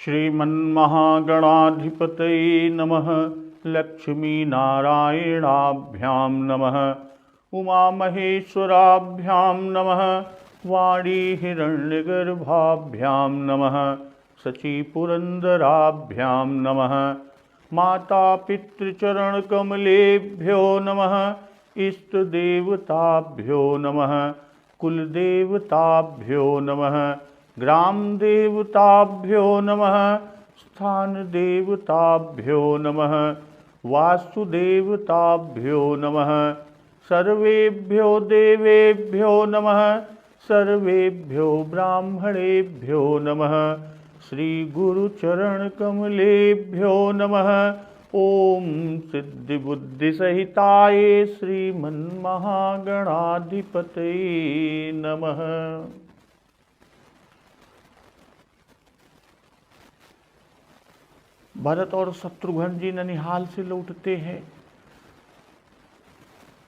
श्रीमन्महागणाधिपतये नमः। लक्ष्मीनारायणाभ्यां नमः। उमामहेश्वराभ्यां नमः। वाणीहिरण्यगर्भाभ्यां नमः। शचीपुरन्दराभ्यां नमः। मातापितृचरणकमलेभ्यो नमः। इष्टदेवताभ्यो नमः। कुलदेवताभ्यो नमः। ग्रामदेवताभ्यो नमः। स्थानदेवताभ्यो नमः। वास्तुदेवताभ्यो नमः। सर्वेभ्यो देवेभ्यो नमः। सर्वेभ्यो ब्राह्मणेभ्यो नमः। श्रीगुरुचरणकमलेभ्यो नमः। ओम सिद्धिबुद्धिसहिताय श्रीमन्महागणाधिपतये नमः। भरत और शत्रुघ्न जी ननिहाल से लौटते हैं।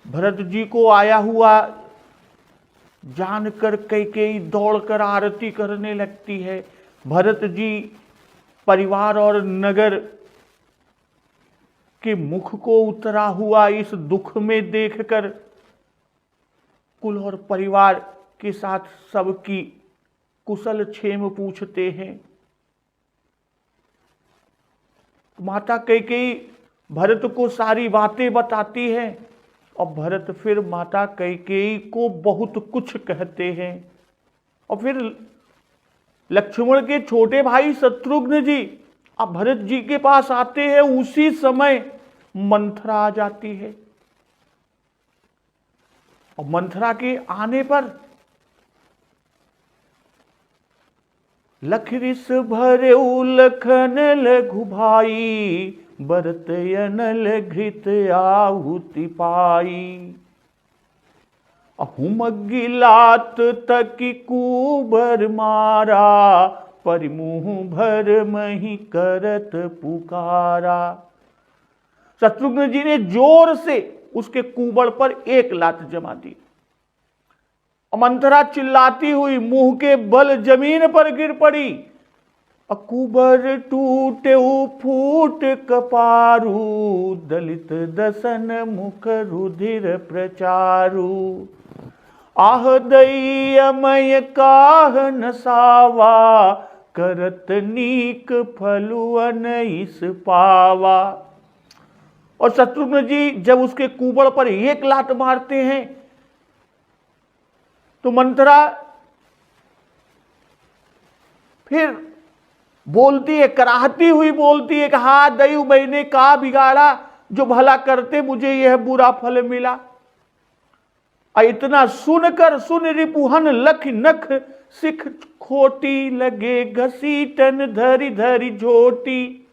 भरत जी को आया हुआ जानकर कैकेयी दौड़कर आरती करने लगती है। भरत जी परिवार और नगर के मुख को उतरा हुआ इस दुख में देखकर कुल और परिवार के साथ सबकी कुशल क्षेम पूछते हैं। माता कैकेयी भरत को सारी बातें बताती है और भरत फिर माता कैकेयी को बहुत कुछ कहते हैं। और फिर लक्ष्मण के छोटे भाई शत्रुघ्न जी अब भरत जी के पास आते हैं। उसी समय मंथरा आ जाती है और मंथरा के आने पर लखरिस भरे लखन लघु भाई, भरत अनल घृत आहुति पाई। हुमगिलात तक कुबर मारा, परिमुह भर मही करत पुकारा। शत्रुघ्न जी ने जोर से उसके कुबड़ पर एक लात जमा दी। मंथरा चिल्लाती हुई मुंह के बल जमीन पर गिर पड़ी। कुबर टूटे फूट कपारू, दलित दसन मुख रुधिर प्रचारू। आह दैयमय काह नसावा, करत नीक फलुअन इस पावा। और शत्रुघ्न जी जब उसके कुबड़ पर एक लात मारते हैं तो मंथरा फिर बोलती है, कराहती हुई बोलती है कि हा दैव मैंने का बिगाड़ा, जो भला करते मुझे यह बुरा फल मिला। इतना सुनकर सुन रिपुहन लख नख सिख खोटी, लगे घसीटन धरी धरी झोटी।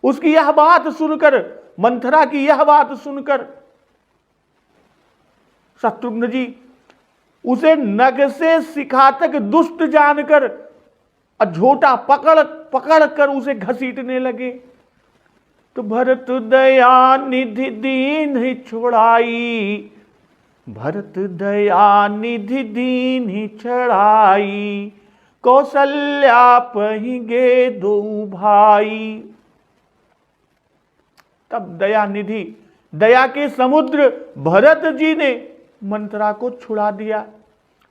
उसकी यह बात सुनकर, मंथरा की यह बात सुनकर शत्रुघ्न जी उसे नग से शिखा तक दुष्ट जानकर झोटा पकड़ पकड़ कर उसे घसीटने लगे। तो भरत दया निधि दीन ही छुड़ाई, भरत दया निधि दीन ही छड़ाई। कौशल्या पहिगे दो भाई। तब दया निधि, दया के समुद्र भरत जी ने मंथरा को छुड़ा दिया।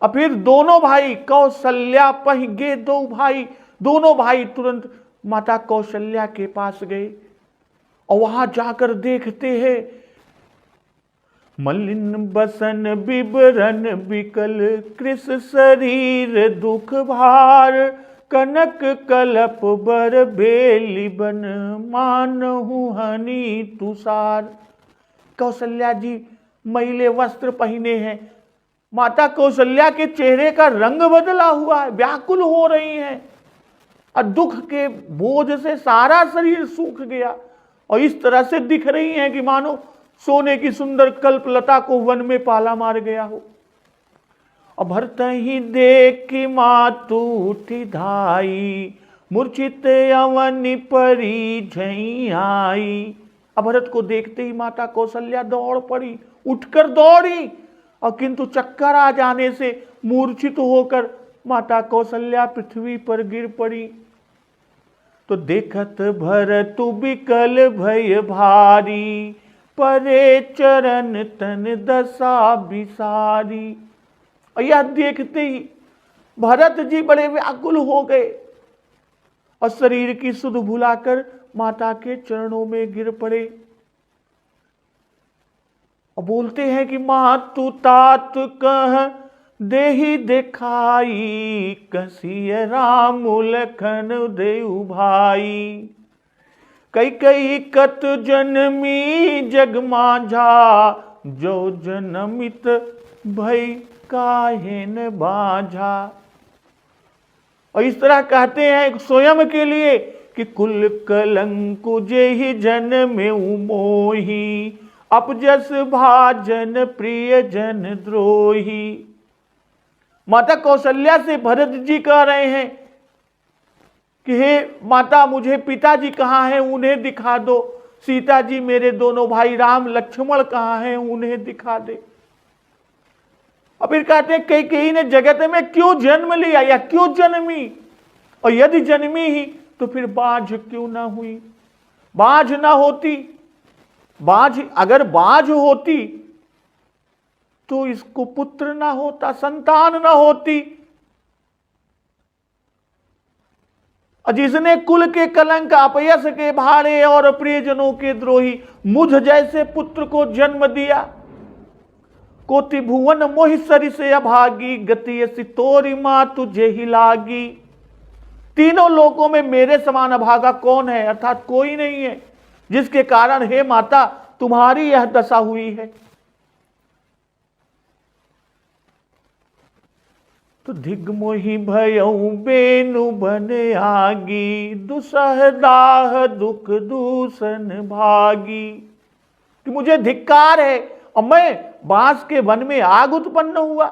और फिर दोनों भाई कौशल्या पहिगे दो भाई, दोनों भाई तुरंत माता कौशल्या के पास गए और वहां जाकर देखते हैं मलिन बसन बिबरन बिकल, कृष शरीर दुख भार। कनक कलप बर बेली बन, मानहु हनी तुषार। कौशल्या जी मैले वस्त्र पहने हैं। माता कौशल्या के चेहरे का रंग बदला हुआ है, व्याकुल हो रही हैं और दुख के बोझ से सारा शरीर सूख गया और इस तरह से दिख रही हैं कि मानो सोने की सुंदर कल्पलता को वन में पाला मार गया हो। और भरत ही देख मातु उठी धाई, मूर्छित अवनि परी झई आई। अब भरत को देखते ही माता कौशल्या दौड़ पड़ी, उठकर दौड़ी और किंतु चक्कर आ जाने से मूर्छित होकर माता कौशल्या पृथ्वी पर गिर पड़ी। तो देखत भरत विकल भय भारी, परे चरण तन दशा बिसारी। और यह देखते ही भरत जी बड़े व्याकुल हो गए और शरीर की सुध भुलाकर माता के चरणों में गिर पड़े और बोलते हैं कि मातु तात कह देहि दिखाई, कसिय राम लखन देउ भाई। कई कई कत जनमी जग माझा, जो जनमित भई काहे न बाझा। और इस तरह कहते हैं स्वयं के लिए कि कुल कलंकु जेहि जन्मेउ मोही, अपजस भाजन प्रिय जन द्रोही। माता कौशल्या से भरत जी कह रहे हैं कि हे माता, मुझे पिताजी कहाँ हैं उन्हें दिखा दो, सीता जी मेरे दोनों भाई राम लक्ष्मण कहाँ हैं उन्हें दिखा दे। और फिर कहते हैं कैकेयी ने जगत में क्यों जन्म लिया या क्यों जन्मी, और यदि जन्मी ही तो फिर बाझ क्यों ना हुई। बाझ ना होती, अगर बाझ होती तो इसको पुत्र ना होता, संतान ना होती। और जिसने कुल के कलंक, अपयश के भारे और प्रियजनों के द्रोही मुझ जैसे पुत्र को जन्म दिया। कोटि भुवन मोहि सरिस अभागी, गति ऐसी तोरी मां तुझे ही लागी। तीनों लोकों में मेरे समान अभागा कौन है, अर्थात कोई नहीं है, जिसके कारण हे माता तुम्हारी यह दशा हुई है। तो धिग्मोहि भयउ बेनु बन आगी, दुसह दाह दुख दूषण भागी। कि मुझे धिक्कार है और मैं बांस के वन में आग उत्पन्न हुआ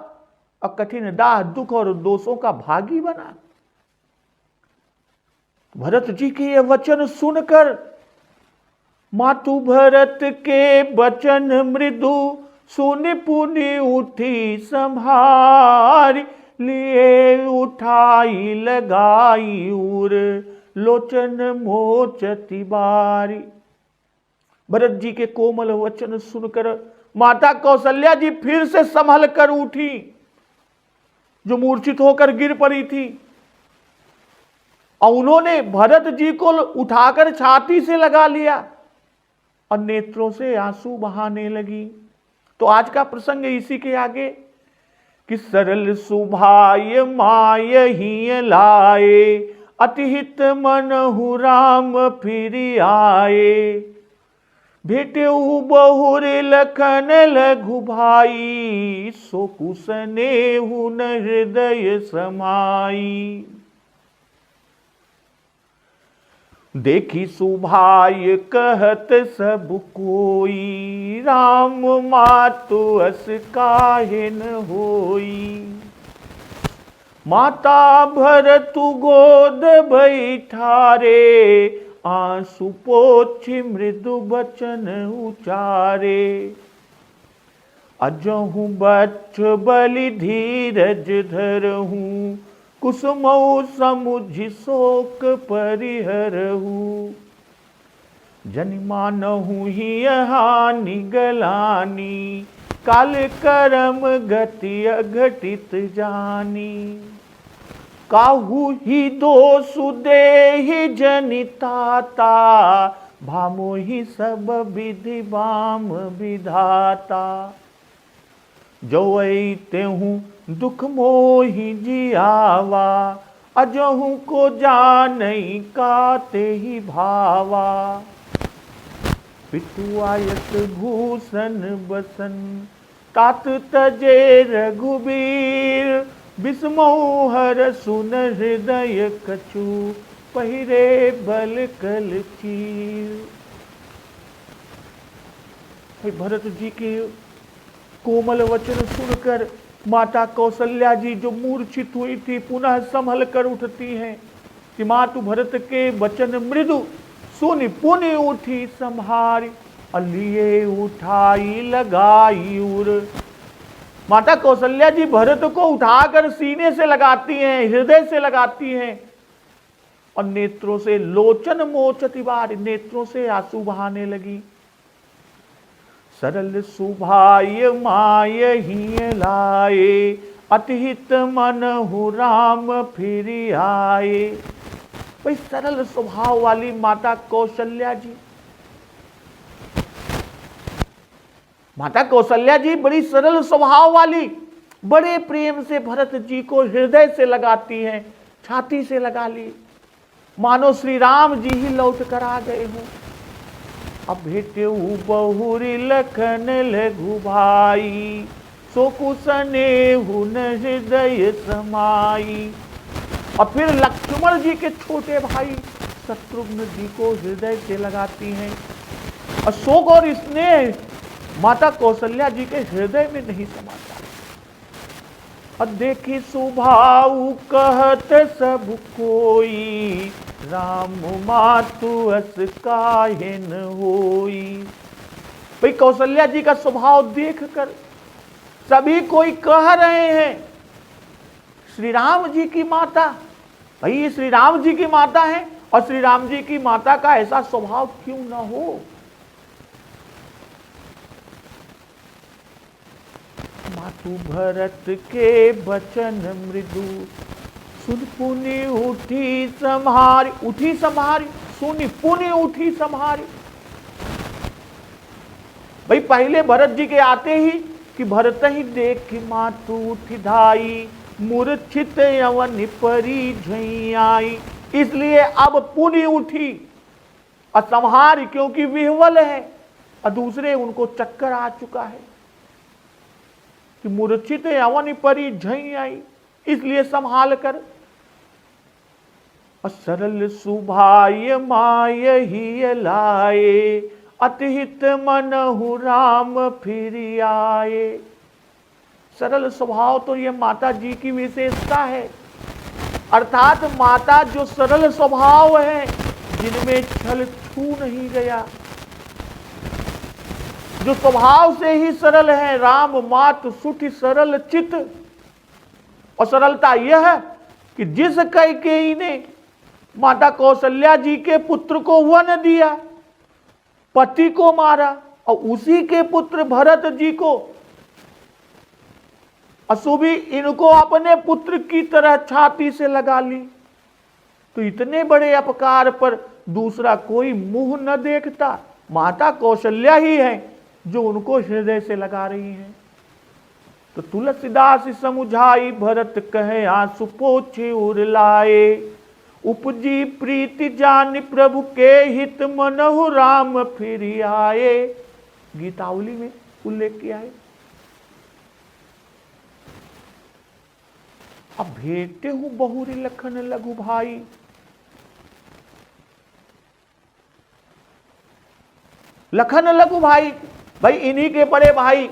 और कठिन दाह दुख और दोषों का भागी बना। भरत जी के ये वचन सुनकर मातु भरत के वचन मृदु, सुनि पुनि उठी संभारी। लिए उठाई लगाई उर, लोचन मोचती बारी। भरत जी के कोमल वचन सुनकर माता कौशल्या जी फिर से संभल कर उठी, जो मूर्छित होकर गिर पड़ी थी, और उन्होंने भरत जी को उठाकर छाती से लगा लिया और नेत्रों से आंसू बहाने लगी। तो आज का प्रसंग इसी के आगे कि सरल सुभाय माय ही लाए, अतिहित मनहु राम फिर आए। भेटेऊ बहुर लखन लघु भाई, सो कुसनेहु न हृदय समाई। देखी सुभाय कहत सब कोई, राम मातु अस काहे न होई। माता भरतु गोद बैठारे, आंसू पोछि मृदु बचन उचारे। अजहु बच्छ बलि धीरज धरहूं, कुसुमौ समुझि शोक परिहरहु। जनि मानहु ही हानि गलानी, काल करम गति अघटित जानी। काहू ही दोषु देहि जनिताता, भामो ही सब विधि बाम विधाता। जो तेहूं दुख मोहि जियावा, अजहू को जानई काते ही भावा। पितु आयत भूषण बसन, तात तजे रघुबीर। बिस्मौ हर सुन हृदय कछु, पहिरे बल कल चीर। भरत जी के कोमल वचन सुनकर माता कौशल्या जी जो मूर्छित हुई थी पुनः संभल कर उठती हैं कि मातु भरत के वचन मृदु सुनि पुनि उठी संभारी। लिए उठाई लगाई उर। माता कौशल्या जी भरत को उठाकर सीने से लगाती हैं, हृदय से लगाती हैं और नेत्रों से लोचन मोचती बार, नेत्रों से आंसू बहाने लगी। सरल सुभाय माय ही लाए, अतिहित मन हु राम फिर आए। भाई सरल स्वभाव वाली माता कौशल्या जी, माता कौशल्या जी बड़ी सरल स्वभाव वाली, बड़े प्रेम से भरत जी को हृदय से लगाती हैं, छाती से लगा ली, मानो श्री राम जी ही लौट कर आ गए हो। अब भेटे बहुरी लखन लघु भाई, सो कुसने हुन हृदय समाई। और फिर लक्ष्मण जी के छोटे भाई शत्रुघ्न जी को हृदय से लगाती हैं, और शोक और स्नेह माता कौशल्या जी के हृदय में नहीं समाता। और देखी सुभाऊ कहत सब कोई, राम मातु अस काहे न होई। भाई कौशल्या जी का स्वभाव देखकर सभी कोई कह रहे हैं श्री राम जी की माता, भाई ये श्री राम जी की माता है, और श्री राम जी की माता का ऐसा स्वभाव क्यों न हो। मातु भरत के बचन मृदु, सुन पुनि उठी संहारी, उठी संहारी, सुनी पुनि उठी संहारी। भाई पहले भरत जी के आते ही कि भरत ही देख मातु उठी धाई, मूर्छित यवन परी झई आई। इसलिए अब पुनि उठी और संहारी, क्योंकि विह्वल है और दूसरे उनको चक्कर आ चुका है कि मूर्छित यवन परी झई आई, इसलिए संभाल कर। सरल सुभाय माय ही लाए, अतिहित मन हु राम फिर आए। सरल स्वभाव तो ये माता जी की विशेषता है, अर्थात माता जो सरल स्वभाव है, जिनमें छल छू नहीं गया, जो स्वभाव से ही सरल है। राम मात सुठि सरल चित। और सरलता यह है कि जिस कैकेयी ने माता कौशल्या जी के पुत्र को वन दिया, पति को मारा, और उसी के पुत्र भरत जी को असुभी इनको अपने पुत्र की तरह छाती से लगा ली, तो इतने बड़े अपकार पर दूसरा कोई मुंह न देखता। माता कौशल्या ही है जो उनको हृदय से लगा रही है। तो तुलसीदास समुझाई, भरत कहे आंसू पोछे उर लाए। उपजी प्रीति जान प्रभु के हित, मनहु राम फिर आए। गीतावली में उल्लेख किया है। अब भेटे हूं बहुरी लखन लघु भाई, लखन लघु भाई, भाई इन्हीं के बड़े भाई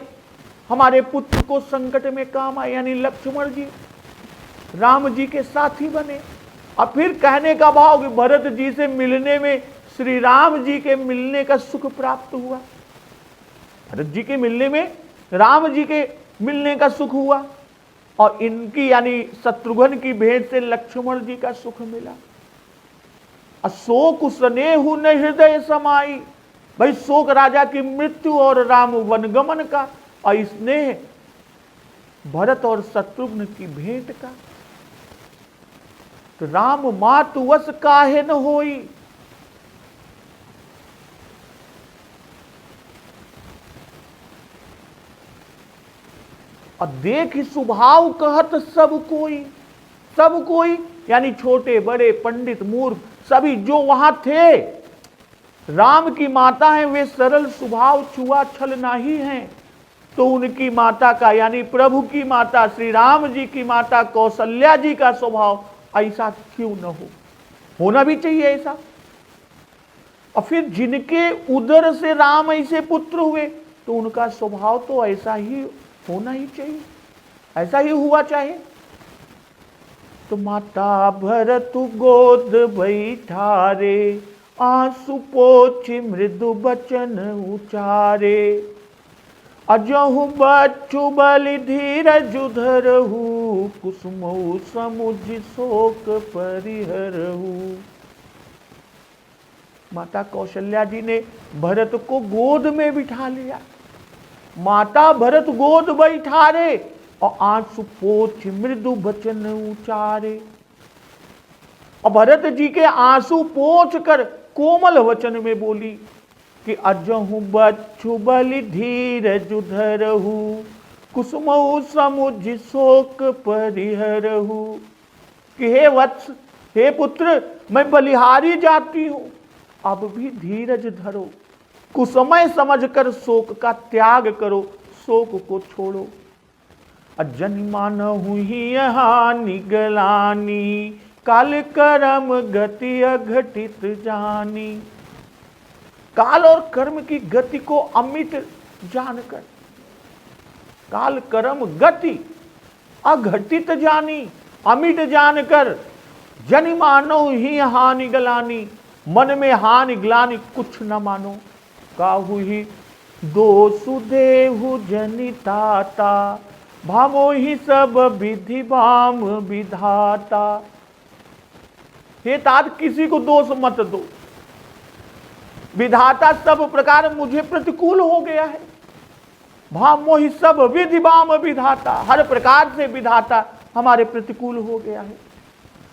हमारे पुत्र को संकट में काम आए, यानी लक्ष्मण जी राम जी के साथी बने। और फिर कहने का भाव कि भरत जी से मिलने में श्री राम जी के मिलने का सुख प्राप्त हुआ, भरत जी के मिलने में राम जी के मिलने का सुख हुआ, और इनकी यानी शत्रुघ्न की भेंट से लक्ष्मण जी का सुख मिला। अशोक स्नेहु न हृदय समाई, भाई शोक राजा की मृत्यु और राम वनगमन का, और स्नेह भरत और शत्रुघ्न की भेंट का। तो राम मातु वस काहे न होई। और देख स्वभाव कहत सब कोई, सब कोई यानी छोटे बड़े पंडित मूर्ख सभी जो वहां थे, राम की माता हैं, वे सरल स्वभाव छुआ छल नहीं हैं। तो उनकी माता का यानी प्रभु की माता श्री राम जी की माता कौशल्या जी का स्वभाव ऐसा क्यों न हो, होना भी चाहिए ऐसा। और फिर जिनके उदर से राम ऐसे पुत्र हुए, तो उनका स्वभाव तो ऐसा ही होना ही चाहिए, ऐसा ही हुआ चाहिए। तो माता भरत गोद बैठारे, आंसू पोछि मृदु बचन उचारे। अजहु बच्चु बलि धीरज धरहु, कुसुमौ समुझ शोक परिहरहु। माता कौशल्या जी ने भरत को गोद में बिठा लिया। माता भरत गोद बैठारे और आंसू पोंछ मृदु बचन उचारे। और भरत जी के आंसू पोंछ कर कोमल वचन में बोली कि अजहु बच्छु बलि धीरज धरहु, कुसुमऊ समुझ शोक परिहरहु। कि हे वत्स, हे पुत्र, मैं बलिहारी जाती हूं, अब भी धीरज धरो, कुसमय समझकर शोक का त्याग करो, शोक को छोड़ो। अजन्मान हुई हानि गलानी, काल कर्म गति अघटित जानी। काल और कर्म की गति को अमिट जानकर, काल कर्म गति अघटित जानी, अमिट जानकर, जनि मानो ही हानि गलानी, मन में हानि ग्लानि कुछ न मानो। काहू ही दोषु देहु जनिताता, भावो ही सब विधि बाम विधाता। हे तात, किसी को दोष मत दो, विधाता सब प्रकार मुझे प्रतिकूल हो गया है। भावो ही सब विधि बाम विधाता, हर प्रकार से विधाता हमारे प्रतिकूल हो गया है।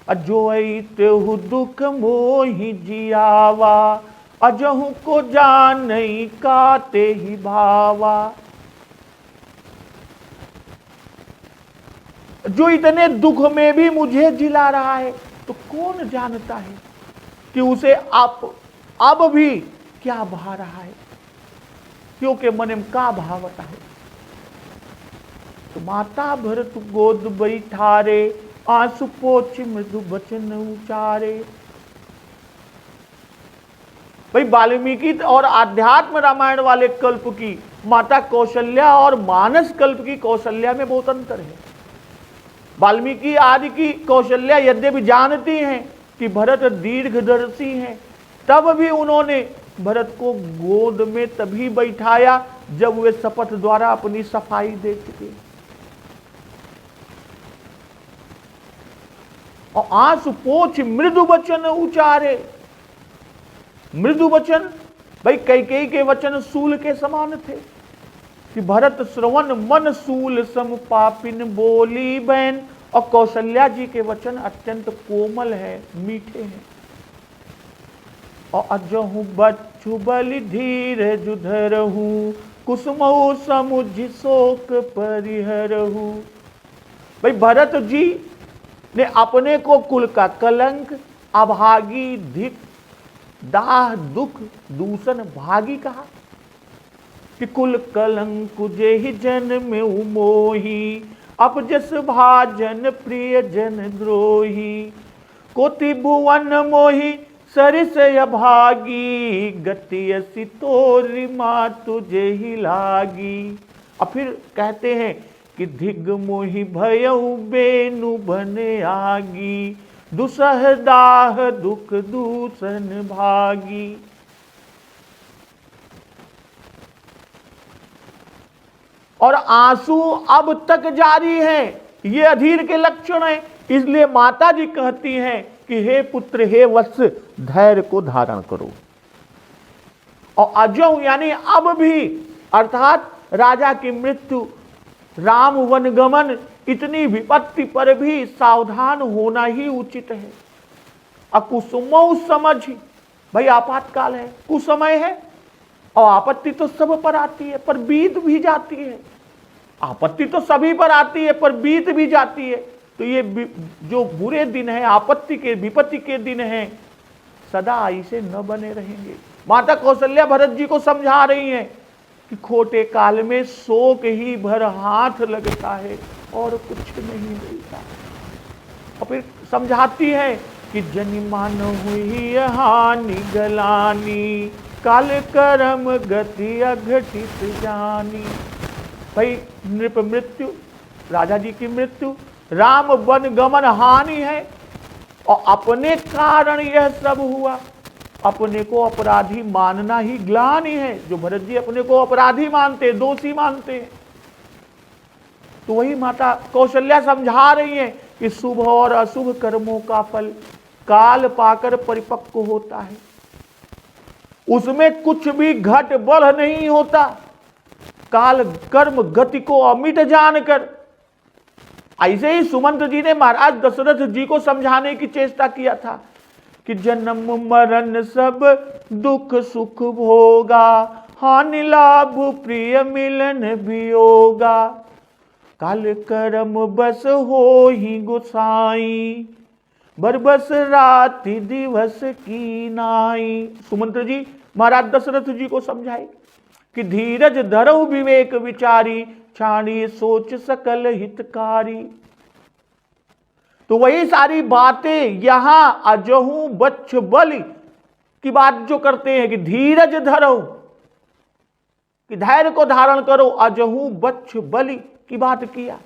अजोईतेहु दुख मोहि जियावा, अजहु को जानई काते ही भावा। जो इतने दुख में भी मुझे जिला रहा है, तो कौन जानता है कि उसे अब भी क्या भा रहा है, क्योंकि मन में का भावता है। तो माता भरत गोद बैठारे, आंसू पोंछ मृदु बचन उचारे। भाई वाल्मीकि और आध्यात्म रामायण वाले कल्प की माता कौशल्या और मानस कल्प की कौशल्या में बहुत अंतर है। वाल्मीकि आदि की कौशल्या यद्यपि जानती हैं कि भरत दीर्घदर्शी हैं, तब भी उन्होंने भरत को गोद में तभी बैठाया जब वे शपथ द्वारा अपनी सफाई दे चुके। और आंसू पोंछ मृदु वचन उचारे। मृदु वचन, भाई कैकेयी के वचन सूल के समान थे कि भरत श्रवण मन सूल सम पापिन बोली बैन। और कौशल्या जी के वचन अत्यंत कोमल है, मीठे हैं। और अजहु बच्छु बलि धीरज धरहु, कुसुमऊ समुझ शोक परिहरहु। भाई भरत जी ने अपने को कुल का कलंक, अभागी, धिक, दाह, दुख, दूषण, भागी कहा कि कुल कलंक जेहि जन में मोही, अपजस भाजन प्रिय जन द्रोही। कोटि भुवन मोही सरिस अभागी, गति असि तोरि मातु जेहि लागी। और फिर कहते हैं कि धिग मोहि भयउ बेनु बने आगी, दुसह दाह दुख दूषण भागी। और आंसू अब तक जारी हैं, ये अधीर के लक्षण हैं। इसलिए माता जी कहती हैं कि हे पुत्र, हे वत्स, धैर्य को धारण करो। और अजहु यानी अब भी, अर्थात राजा की मृत्यु, राम वनगमन, इतनी विपत्ति पर भी सावधान होना ही उचित है। अकुसुमौ समझ, भाई आपातकाल है, कुसमय है, और आपत्ति तो सब पर आती है पर बीत भी जाती है। आपत्ति तो सभी पर आती है पर बीत भी जाती है। तो ये जो बुरे दिन है, आपत्ति के, विपत्ति के दिन हैं, सदा ऐसे न बने रहेंगे। माता कौशल्या भरत जी को समझा रही हैं कि खोटे काल में शोक ही भर हाथ लगता है और कुछ नहीं मिलता। और फिर समझाती है कि जनिमान हुई हानि गलानी, काल कर्म गति अघटित जानी। भाई नृप मृत्यु, राजा जी की मृत्यु, राम वन गमन हानि है, और अपने कारण यह सब हुआ। अपने को अपराधी मानना ही ग्लानि है। जो भरत जी अपने को अपराधी मानते, दोषी मानते हैं, तो वही माता कौशल्या समझा रही है कि शुभ और अशुभ कर्मों का फल काल पाकर परिपक्व होता है। उसमें कुछ भी घट बढ़ नहीं होता। काल कर्म गति को अमिट जानकर ऐसे ही सुमंत जी ने महाराज दशरथ जी को समझाने की चेष्टा किया था कि जन्म मरण सब दुख सुख भोगा, हानि लाभ प्रिय मिलन वियोगा, काल कर्म बस हो ही गोसाई, बरबस राति दिवस की नाई। सुमंत्र जी महाराज दशरथ जी को समझाए कि धीरज धरऊ विवेक विचारी, छाड़ी सोच सकल हितकारी। तो वही सारी बातें यहां अजहू बच्छ बलि की बात जो करते हैं कि धीरज धरो, कि धैर्य को धारण करो, अजहू बच्छ बलि की बात किया।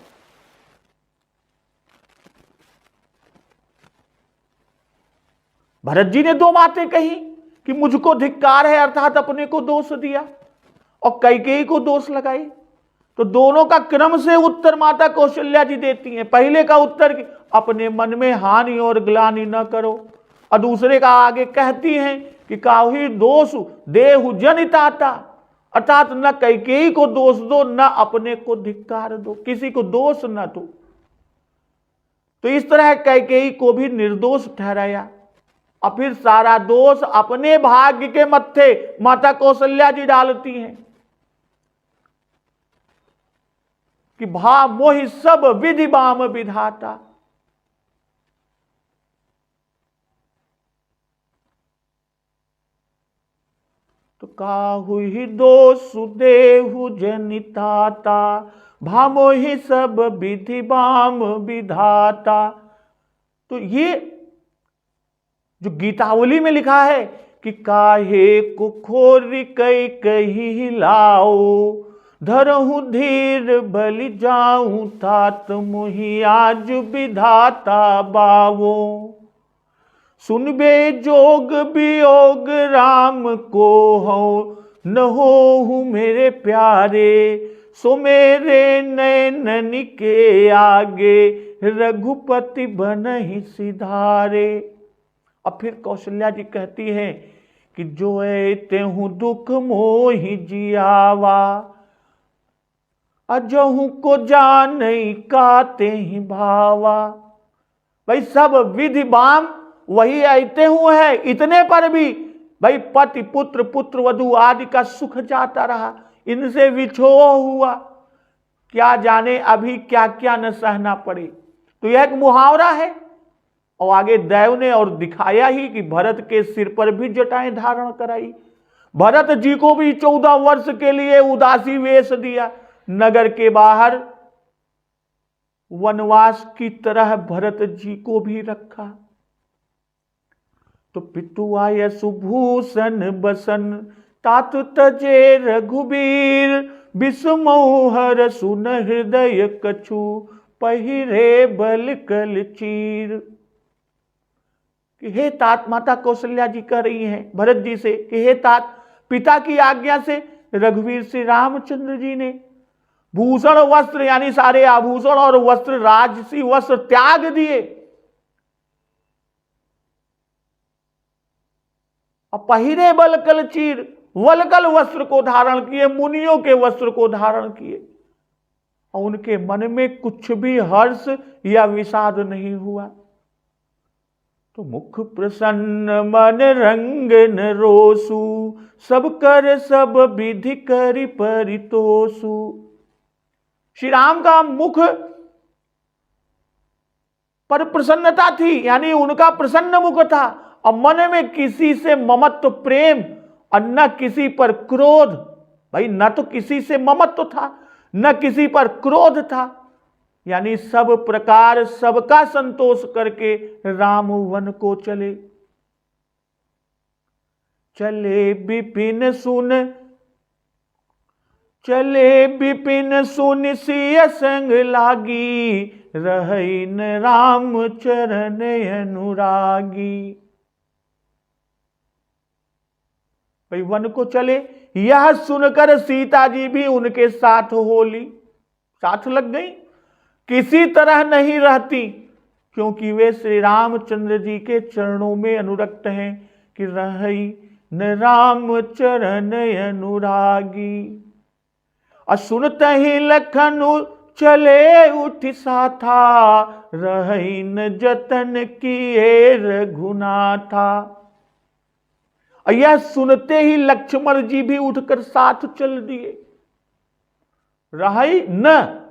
भरत जी ने दो बातें कही कि मुझको धिक्कार है, अर्थात अपने को दोष दिया, और कैकेयी को दोष लगाई। तो दोनों का क्रम से उत्तर माता कौशल्या जी देती हैं। पहले का उत्तर कि अपने मन में हानि और ग्लानि न करो, और दूसरे का आगे कहती हैं कि काहुई दोष देहु जनिताता, अर्थात न कैकेयी को दोष दो, न अपने को धिक्कार दो, किसी को दोष न दो। तो इस तरह कैकेयी को भी निर्दोष ठहराया, और फिर सारा दोष अपने भाग्य के मत्थे माता कौशल्या जी डालती हैं कि भा मोहि सब विधि बाम विधाता। तो काहु ही दोष देहु जनिताता, भा मोहि सब विधि बाम विधाता। तो ये जो गीतावली में लिखा है कि काहे को खोरी कई कही लाओ, धरहु धीर बलि जाऊं तात मोहि आज विधाता बावो, सुनबे जोग वियोग राम को हो, न हो मेरे प्यारे, सो मेरे नैनन के आगे, रघुपति बनहि सिधारे। अब फिर कौशल्या जी कहती हैं कि जो ऐते हूं दुख मोहि जियावा, अजहू को जान काते ही भावा। भाई सब विधि बाम वही ऐते हुए है, इतने पर भी भाई पति पुत्र पुत्र वधु आदि का सुख जाता रहा, इनसे विछोह हुआ, क्या जाने अभी क्या क्या न सहना पड़े। तो यह एक मुहावरा है। और आगे देव ने और दिखाया ही कि भरत के सिर पर भी जटाएं धारण कराई, भरत जी को भी 14 वर्ष के लिए उदासी वेश दिया, नगर के बाहर वनवास की तरह भरत जी को भी रखा। तो पितु आय सुभूषण बसन, तात तजे रघुबीर, विषमोहर सुन हृदय कछु, पहिरे बल कल चीर। कि हे तात, माता कौशल्या जी कह रही हैं भरत जी से कि हे तात, पिता की आज्ञा से रघुवीर श्री रामचंद्र जी ने भूषण वस्त्र यानी सारे आभूषण और वस्त्र, राजसी वस्त्र त्याग दिए, और पहिरे बलकल चीर, वलकल वस्त्र को धारण किए, मुनियों के वस्त्र को धारण किए, और उनके मन में कुछ भी हर्ष या विषाद नहीं हुआ। तो मुख प्रसन्न मन रंग न रोसु, सब कर सब विधि करि परितोषु। श्री राम का मुख पर प्रसन्नता थी, यानी उनका प्रसन्न मुख था, और मन में किसी से ममत्व प्रेम और न किसी पर क्रोध। भाई न तो किसी से ममत्व था, न किसी पर क्रोध था, यानी सब प्रकार सबका संतोष करके राम वन को चले। चले विपिन सुन, चले विपिन सुन सिय संग लागी, रहै न राम चरण अनुरागी। भाई वन को चले, यह सुनकर सीता जी भी उनके साथ होली, साथ लग गई। किसी तरह नहीं रहती, क्योंकि वे श्री रामचंद्र जी के चरणों में अनुरक्त हैं कि रहई न राम चरण अनुरागी। और सुनते ही लखन चले उठ साथा, रही न जतन किए रघुनाथा। और यह सुनते ही लक्ष्मण जी भी उठकर साथ चल दिए। रही न,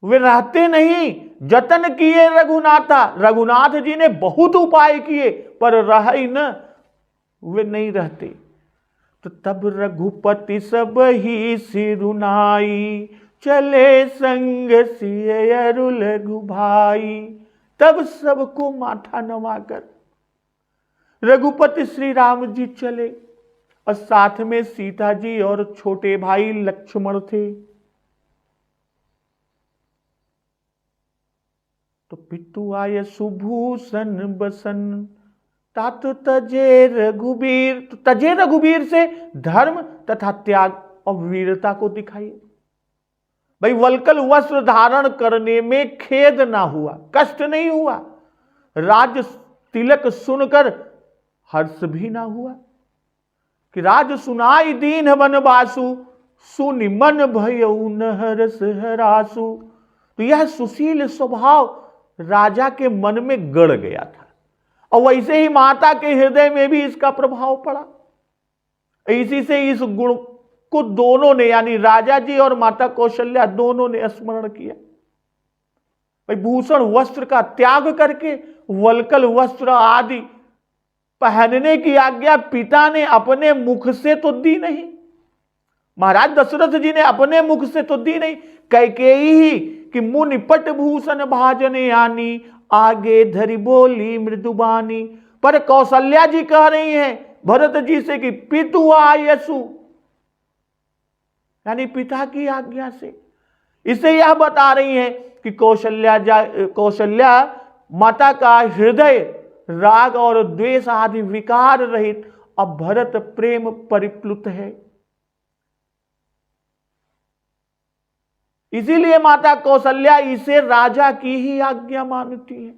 वे रहते नहीं, जतन किए रघुनाथा। रघुनाथ जी ने बहुत उपाय किए पर रही न, वे नहीं रहते। तो तब रघुपति सब ही सिरुनाई, चले संग सिय अरु लघु भाई। तब सबको माथा नवाकर रघुपति श्री राम जी चले और साथ में सीता जी और छोटे भाई लक्ष्मण थे। तो पितु आय सुभूषण बसन, तात तजे रघुबीर। तो तजे रघुबीर से धर्म तथा त्याग और वीरता को दिखाइए। भाई वल्कल वस्त्र धारण करने में खेद ना हुआ, कष्ट नहीं हुआ, राज तिलक सुनकर हर्ष भी ना हुआ कि राज सुनाई दीन वनवासु, सुनि मन भयउ न हरस हरासु। तो यह सुशील स्वभाव राजा के मन में गड़ गया था और वैसे ही माता के हृदय में भी इसका प्रभाव पड़ा। इसी से इस गुण को दोनों ने, यानी राजा जी और माता कौशल्या दोनों ने स्मरण किया। भाई भूषण वस्त्र का त्याग करके वल्कल वस्त्र आदि पहनने की आज्ञा पिता ने अपने मुख से तो दी नहीं, महाराज दशरथ जी ने अपने मुख से तो दी नहीं। कैकेयी ही कि मुनि पट भूषण भाजन यानी, आगे धरी बोली मृदुबानी। पर कौशल्या जी कह रही हैं भरत जी से कि पितु आयसु, यानी पिता की आज्ञा से। इसे यह बता रही हैं कि कौशल्या माता का हृदय राग और द्वेष आदि विकार रहित और भरत प्रेम परिप्लुत है। इसीलिए माता कौशल्या इसे राजा की ही आज्ञा मानती है,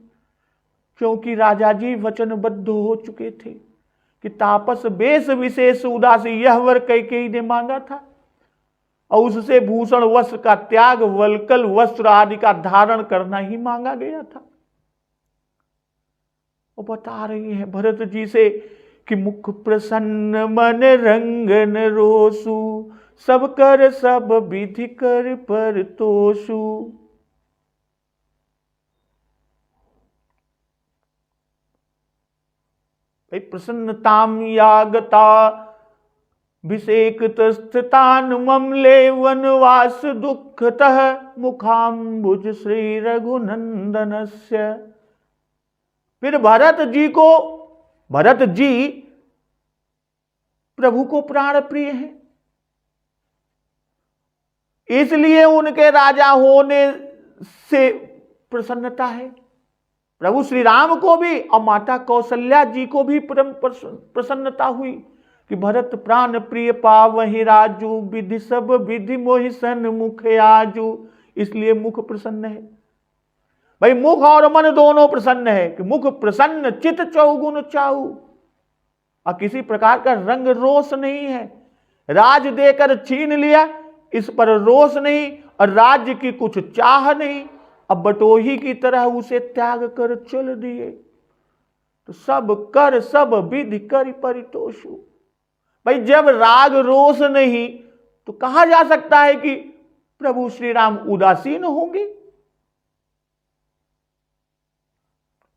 क्योंकि राजा जी वचनबद्ध हो चुके थे कि तापस बेश विशेष उदासी यह वर कैकेयी ने मांगा था और उससे भूषण वस्त्र का त्याग, वल्कल वस्त्र आदि का धारण करना ही मांगा गया था। और बता रही हैं भरत जी से कि मुख प्रसन्न मन रंगन रोसु, सब कर सब विधि कर पर तोषु। प्रसन्नताम यागता विषेक स्थितान ममले वनवास दुखतः, मुखाम्बुज श्री रघुनंदनस्य। फिर भरत जी प्रभु को प्राण प्रिय हैं, इसलिए उनके राजा होने से प्रसन्नता है। प्रभु श्री राम को भी और माता कौशल्या जी को भी परम प्रसन्नता हुई कि भरत प्राण प्रिय पावहि राजू, विधि सब विधि मोहि सन मुख आजू। इसलिए मुख प्रसन्न है। भाई मुख और मन दोनों प्रसन्न है कि मुख प्रसन्न चित चौगुन चाऊ, और किसी प्रकार का रंग रोष नहीं है। राज देकर छीन लिया, इस पर रोष नहीं और राज्य की कुछ चाह नहीं, अब बटोही की तरह उसे त्याग कर चल दिए। तो सब कर सब विधि कर परितोषु। भाई जब राग रोष नहीं तो कहा जा सकता है कि प्रभु श्री राम उदासीन होंगे,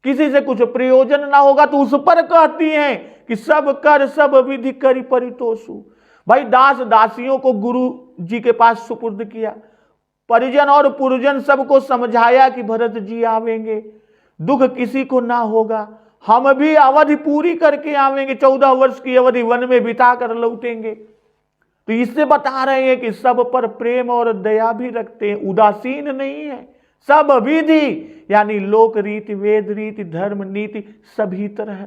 किसी से कुछ प्रयोजन ना होगा तो उस पर कहती हैं कि सब कर सब विधि करि परितोषु। भाई दास दासियों को गुरु जी के पास सुपुर्द किया, परिजन और पुरजन सबको समझाया कि भरत जी आवेंगे, दुख किसी को ना होगा, हम भी अवधि पूरी करके आवेंगे, 14 वर्ष की अवधि वन में बिता कर लौटेंगे। तो इससे बता रहे हैं कि सब पर प्रेम और दया भी रखते हैं, उदासीन नहीं है। सब विधि यानी लोक रीति, वेद रीति, धर्म नीति सभी तरह।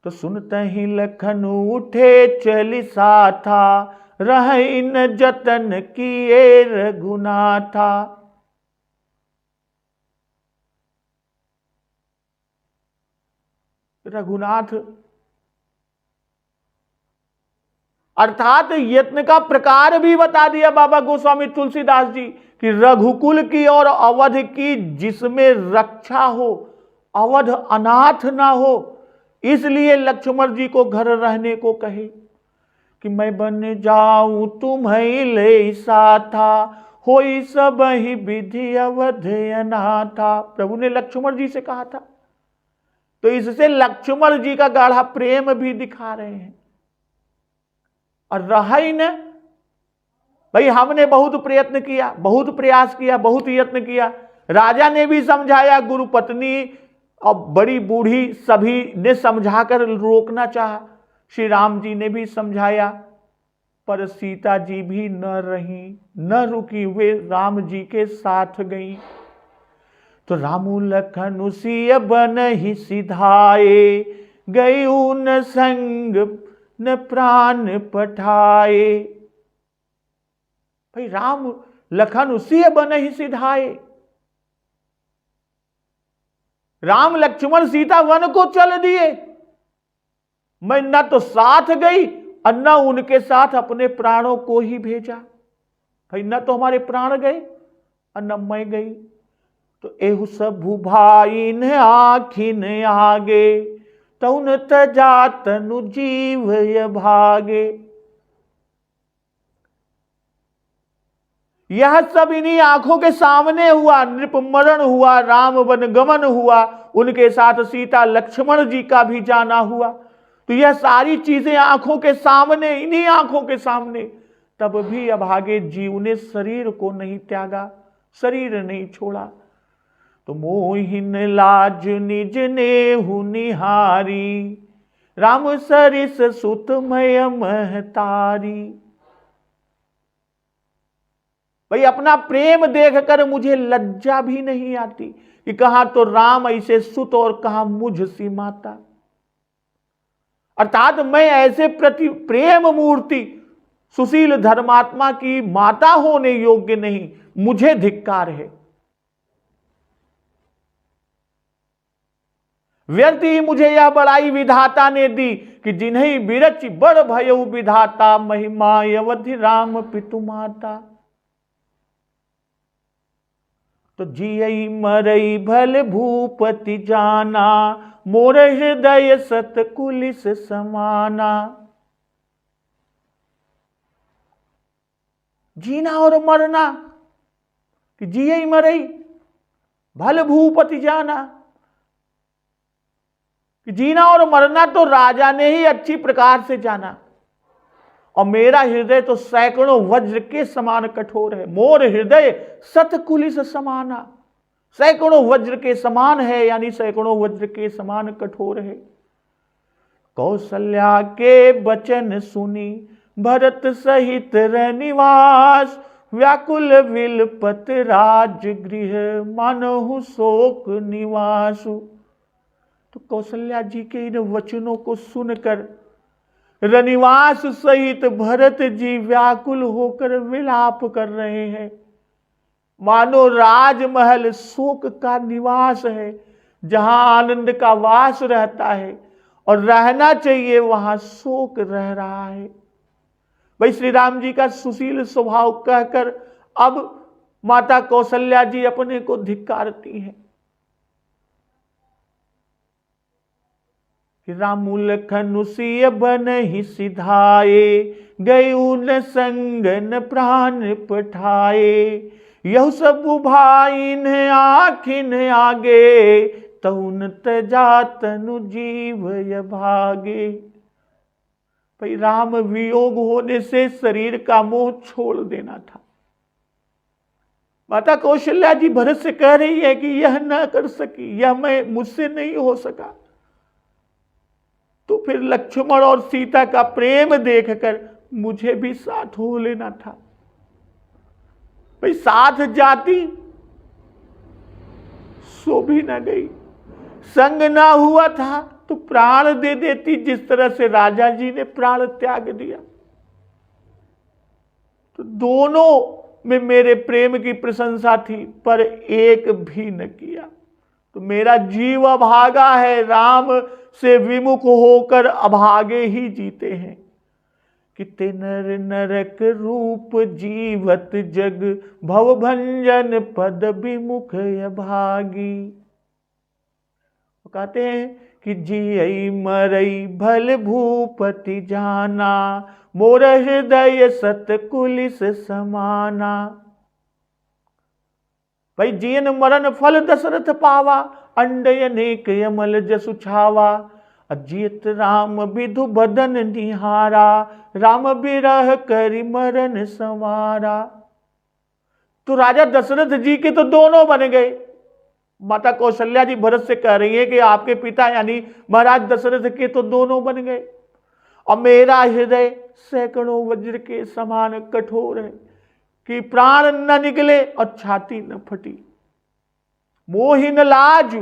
तो सुनते ही लखन उठे चली साथा, रहि न जतन किए रघुनाथा। रघुनाथ अर्थात यत्न का प्रकार भी बता दिया बाबा गोस्वामी तुलसीदास जी कि रघुकुल की और अवध की जिसमें रक्षा हो, अवध अनाथ ना हो, इसलिए लक्ष्मण जी को घर रहने को कहे कि मैं बन जाऊं तुम्हें ले साथा, होई सब ही विधि अवध अनाथा। प्रभु ने लक्ष्मण जी से कहा था, तो इससे लक्ष्मण जी का गाढ़ा प्रेम भी दिखा रहे हैं। और रहा ही न भाई, हमने बहुत प्रयत्न किया, बहुत प्रयास किया, बहुत यत्न किया, राजा ने भी समझाया, गुरु पत्नी और बड़ी बूढ़ी सभी ने समझाकर रोकना चाहा, श्री राम जी ने भी समझाया, पर सीता जी भी न रही, न रुकी, वे राम जी के साथ गई। तो रामू लखन सिय बन ही सिधाए, गई न संग न प्राण पठाए। भाई राम लखन सिय बन ही सिधाए, राम लक्ष्मण सीता वन को चल दिए, मैं न तो साथ गई और न उनके साथ अपने प्राणों को ही भेजा। भाई न तो हमारे प्राण गए और न मैं गई। तो एहु सबु भाई न आखिन आगे, तउन तजा तनु जीव य भागे। यह सब इन्हीं आंखों के सामने हुआ, नृप मरण हुआ, राम वन गमन हुआ, उनके साथ सीता लक्ष्मण जी का भी जाना हुआ। तो यह सारी चीजें आंखों के सामने, इन्हीं आंखों के सामने, तब भी अभागे जीव ने शरीर को नहीं त्यागा, शरीर नहीं छोड़ा। तो मोहिन लाज निज नेहु निहारी, राम सरिस सुतमय महतारी। भाई अपना प्रेम देखकर मुझे लज्जा भी नहीं आती कि कहां तो राम ऐसे सुत और कहां मुझ सी माता। अर्थात मैं ऐसे प्रति प्रेम मूर्ति सुशील धर्मात्मा की माता होने योग्य नहीं, मुझे धिक्कार है। व्यर्थ ही मुझे यह बड़ाई विधाता ने दी कि जिन्हें बिरच बड़ भयउ विधाता, महिमा अवधि राम पितु माता। तो जियई मरई भल भूपति जाना, मोर हृदय सत कुलिस समाना। जीना और मरना, कि जियई मरई भल भूपति जाना, कि जीना और मरना तो राजा ने ही अच्छी प्रकार से जाना, और मेरा हृदय तो सैकड़ों वज्र के समान कठोर है। मोर हृदय सतकुलिस समाना, सैकड़ों वज्र के समान है, यानी सैकड़ों वज्र के समान कठोर है। कौशल्या के बचन सुनी, भरत सहित रनिवास, व्याकुल विलपत राजगृह, मानहु शोक निवासु। तो कौशल्या जी के इन वचनों को सुनकर रनिवास सहित भरत जी व्याकुल होकर विलाप कर रहे हैं, मानो राजमहल शोक का निवास है, जहां आनंद का वास रहता है और रहना चाहिए वहां शोक रह रहा है। भाई श्री राम जी का सुशील स्वभाव कहकर अब माता कौशल्या जी अपने को धिक्कारती हैं। रामु लखन सिय बन ही सिधाए, गयु न संग न प्राण पठाए। यह सब भाइन आखिन आगे, तउन तजा तनु जीव य भागे। भाई राम वियोग होने से शरीर का मोह छोड़ देना था। माता कौशल्या जी भरत से कह रही है कि यह न कर सकी, यह मैं मुझसे नहीं हो सका। तो फिर लक्ष्मण और सीता का प्रेम देखकर मुझे भी साथ हो लेना था। भाई साथ जाती सो भी न गई, संग ना हुआ था तो प्राण दे देती, जिस तरह से राजा जी ने प्राण त्याग दिया। तो दोनों में मेरे प्रेम की प्रशंसा थी, पर एक भी न किया। तो मेरा जीव अभागा है, राम से विमुख होकर अभागे ही जीते हैं। किते नर नरक रूप जीवत जग, भव भंजन पद विमुख अभागी। वो कहते हैं कि जियई मरई भल भूपति जाना, मोर हृदय सतकुलिस समाना। भाई जियन मरण फल दशरथ पावा, अंडय अनेक यमल जसु छावा। अजित राम विधु बदन निहारा, राम बिरह करि मरण संवारा। तो राजा दशरथ जी के तो दोनों बन गए। माता कौशल्या जी भरत से कह रही है कि आपके पिता यानी महाराज दशरथ के तो दोनों बन गए, और मेरा हृदय सैकड़ों वज्र के समान कठोर है कि प्राण न निकले और छाती न फटी। मोहि न लाज,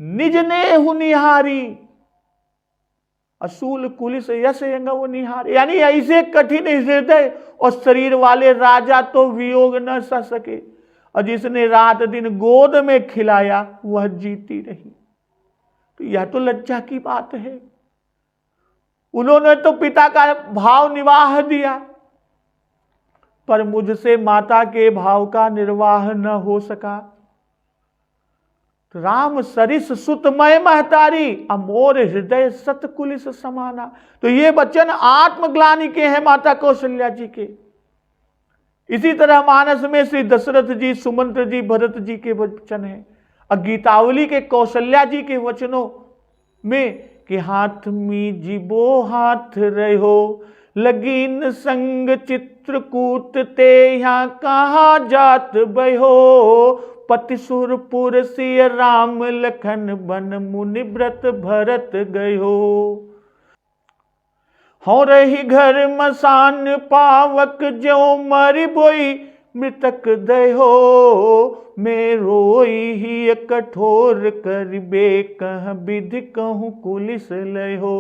निज नेहु निहारी, असूल कुलिस यश यंगव निहार। यानी ऐसे कठिन हृदय और शरीर वाले राजा तो वियोग न सह सके, और जिसने रात दिन गोद में खिलाया वह जीती रही। तो यह तो लज्जा की बात है। उन्होंने तो पिता का भाव निवाह दिया, पर मुझसे माता के भाव का निर्वाह न हो सका। राम सरिस सुतमय महतारी, अमोर हृदय सतकुलिस समाना। तो ये वचन आत्मग्लानि के हैं माता कौशल्या जी के। इसी तरह मानस में श्री दशरथ जी, सुमंत्र जी, भरत जी के वचन हैं। गीतावली के कौशल्या जी के वचनों में कि हाथ में जीबो हाथ रहो, लगीन संग चित्रकूट ते यहाँ कहाँ जात बहो। पति सुरपुर सिय राम लखन बन मुनि व्रत भरत गयो। हो रही घर मसान पावक जो मरि बोई मृतक दयो। मैं रोई ही कठोर करिबे कह विधि कहूँ कुलिस लयो।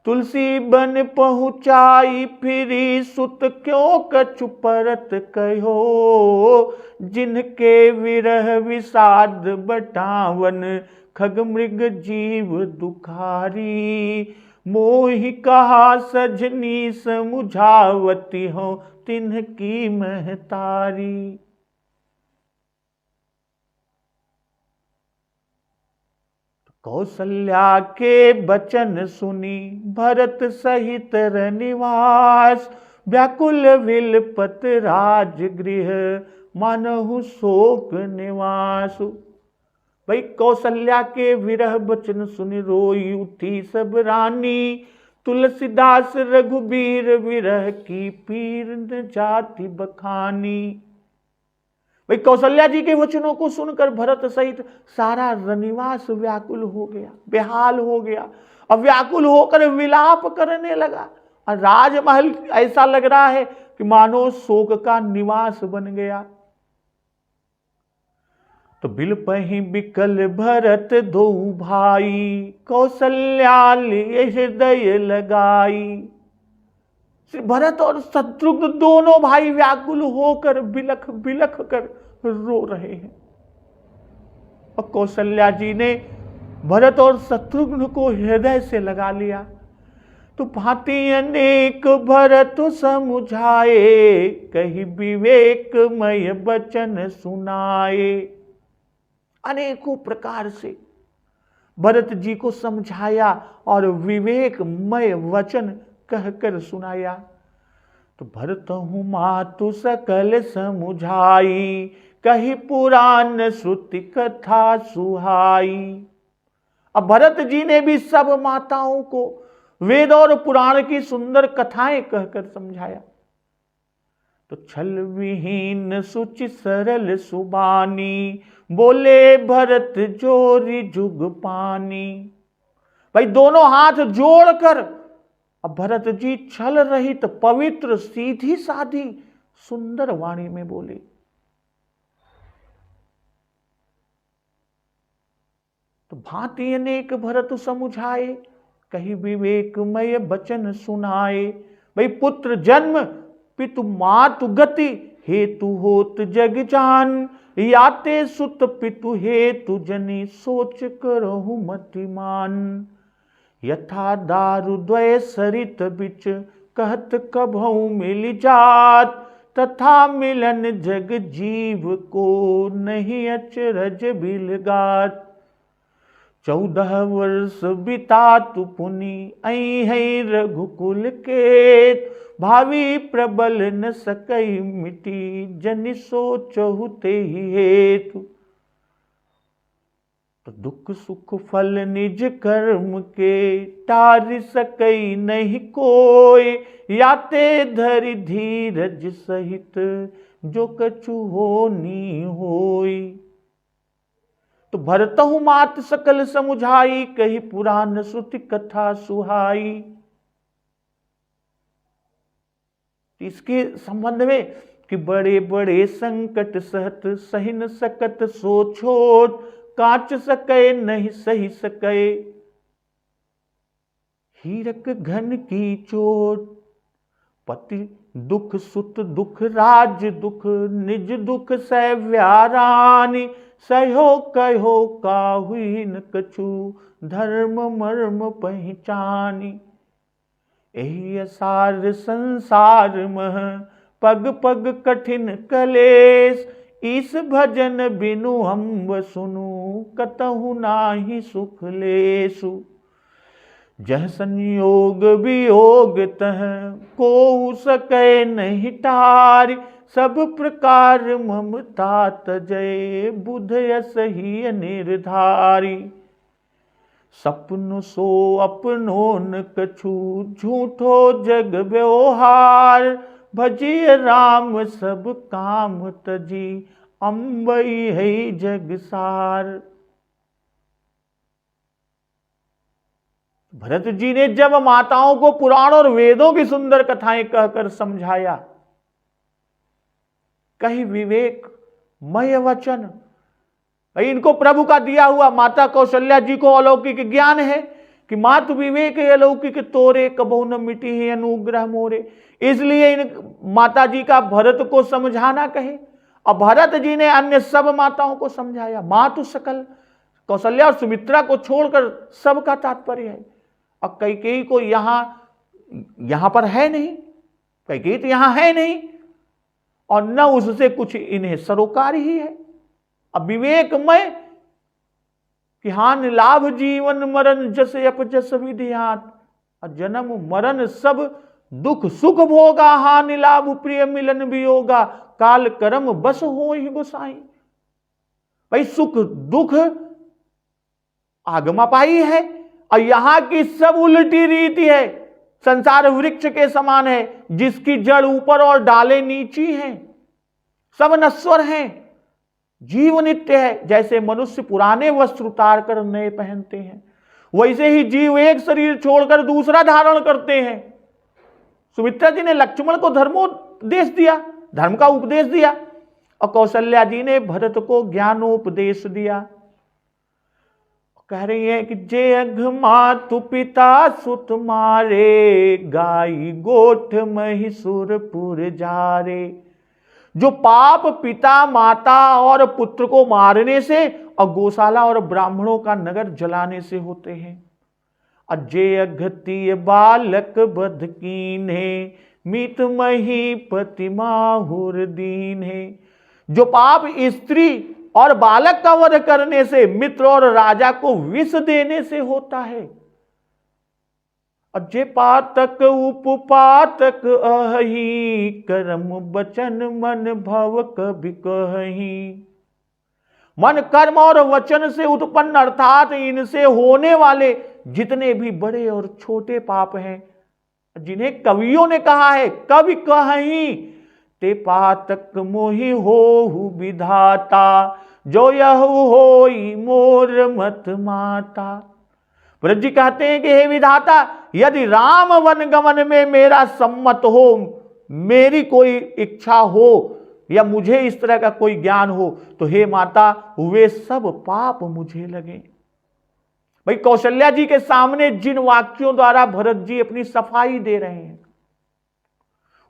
तुलसी बन पहुँचाई फिरी सुत क्यों कछु परत कहो। जिनके विरह विषाद बटावन खग मृग जीव दुखारी। मोहि कहा सजनी समुझावती हो तिन्हकी महतारी। कौशल्या के बचन सुनी भरत सहित रनिवास। व्याकुल विलपत राजगृह मानहु शोक निवास। भाई कौशल्या के विरह बचन सुनी रोई उठी सब रानी। तुलसीदास रघुबीर विरह की पीर न जाति बखानी। भाई कौशल्या जी के वचनों को सुनकर भरत सहित सारा रनिवास व्याकुल हो गया, बेहाल हो गया, और व्याकुल होकर विलाप करने लगा। और राजमहल ऐसा लग रहा है कि मानो शोक का निवास बन गया। तो बिलपहि बिकल भरत दो भाई, कौशल्या लिए हृदय लगाई। श्री भरत और शत्रुघ्न दोनों भाई व्याकुल होकर बिलख बिलख कर रो रहे हैं। और कौशल्या जी ने भरत और शत्रुघ्न को हृदय से लगा लिया। तो भांति अनेक भरत समुझाए, कही विवेकमय वचन सुनाए। अनेकों प्रकार से भरत जी को समझाया और विवेकमय वचन कहकर सुनाया। तो भरत हूँ मातु सकल समुझाई, कही पुराण श्रुति कथा सुहाई। अब भरत जी ने भी सब माताओं को वेद और पुराण की सुंदर कथाएं कहकर समझाया। तो छल विहीन सुचि सरल सुबानी, बोले भरत जोरी जुग पानी। भाई दोनों हाथ जोड़कर अब भरत जी छल रहित पवित्र सीधी साधी सुंदर वाणी में बोले। तो भांति अनेक भरत समुझाए, कही विवेकमय वचन सुनाए। भाई पुत्र जन्म, पितु मातु गति, हेतु होत जग जान, याते सुत पितु हेतु जनी, सोच करहु मतिमान। यथा दारु द्वय सरित बिच, कहत कभऊ मिल जात, तथा मिलन जग जीव को, नहीं अचरज बिलगात। 14 वर्ष बितातु पुनि, ऐ है रघुकुल केत, भावी प्रबल न सकई मिटी, जनि सोचहु तेहि हेतु। तो दुख सुख फल निज कर्म के, टार सकई नहीं कोय, याते धरि धीरज सहित, जो कछु होनी होई। तो भरतहु मात सकल समुझाई, कही पुराण श्रुति कथा सुहाई। इसके संबंध में कि बड़े बड़े संकट सहत, सही न सकत सो छोट, काच सके नहीं सही सके, हीरक घन की चोट। पति दुख सुत दुख राज दुख, निज दुख सह व्यारानी, सहो कहो काहुई न कछु, धर्म मर्म पहचानी। एहि असार संसार मह, पग पग कठिन कलेस, ईस भजन बिनु हम सुनु, कतहु नाही सुख लेसु। जह संयोग वियोग तह, को सकै नहीं टारि, सब प्रकार ममता तजय, बुध यस ही निर्धारी। सपन सो अपनो न कछु, झूठो जग व्यवहार, भजिय राम सब काम तजी, अम्बई है जग सार। भरत जी ने जब माताओं को पुराण और वेदों की सुंदर कथाएं कहकर समझाया, कही विवेक मय वचन, इनको प्रभु का दिया हुआ, माता कौशल्या जी को अलौकिक ज्ञान है कि मातु विवेक अलौकिक तोरे, कबहु न मिटी है अनुग्रह मोरे। इसलिए इन माता जी का भरत को समझाना कहे, और भरत जी ने अन्य सब माताओं को समझाया। मातु सकल, कौशल्या और सुमित्रा को छोड़कर सबका तात्पर्य है। और कैकेयी को यहां पर है नहीं, कैकेयी तो यहां है नहीं, और न उससे कुछ इन्हें सरोकार ही है। अब विवेकमय कि हान लाभ जीवन मरण, जस अपजस विधियात, और जन्म मरण सब दुख सुख भोगा, हानि लाभ प्रिय मिलन वियोगा, काल कर्म बस हो ही गोसाई। भाई सुख दुख आगमा पाई है, और यहां की सब उल्टी रीति है। संसार वृक्ष के समान है, जिसकी जड़ ऊपर और डालें नीची हैं, सब नश्वर हैं। जीव नित्य है, जैसे मनुष्य पुराने वस्त्र उतार कर नए पहनते हैं, वैसे ही जीव एक शरीर छोड़कर दूसरा धारण करते हैं। सुमित्रा जी ने लक्ष्मण को धर्मोपदेश दिया, धर्म का उपदेश दिया, और कौशल्या जी ने भरत को ज्ञानोपदेश दिया। कह रही है कि जे अघ मातु पिता सुत मारे, गाई गोठ महिषुरपुर जारे। जो पाप पिता माता और पुत्र को मारने से, और गौशाला और ब्राह्मणों का नगर जलाने से होते हैं। अजय अघतीय बालक बध कीन्हे, मीत मही पति माहुर दीन्हे। जो पाप स्त्री और बालक का वध करने से, मित्र और राजा को विष देने से होता है। अजय पातक उपपातक अहि, कर्म वचन मन भव कभी कहीं। मन कर्म और वचन से उत्पन्न, अर्थात इनसे होने वाले जितने भी बड़े और छोटे पाप हैं, जिन्हें कवियों ने कहा है, कवि कहीं ते पातक मोहि होहु विधाता, जो यह होई मोर मत माता। व्रत जी कहते हैं कि हे विधाता, यदि राम वन गमन में मेरा सम्मत हो, मेरी कोई इच्छा हो, या मुझे इस तरह का कोई ज्ञान हो, तो हे माता वे सब पाप मुझे लगे। भाई कौशल्या जी के सामने जिन वाक्यों द्वारा भरत जी अपनी सफाई दे रहे हैं,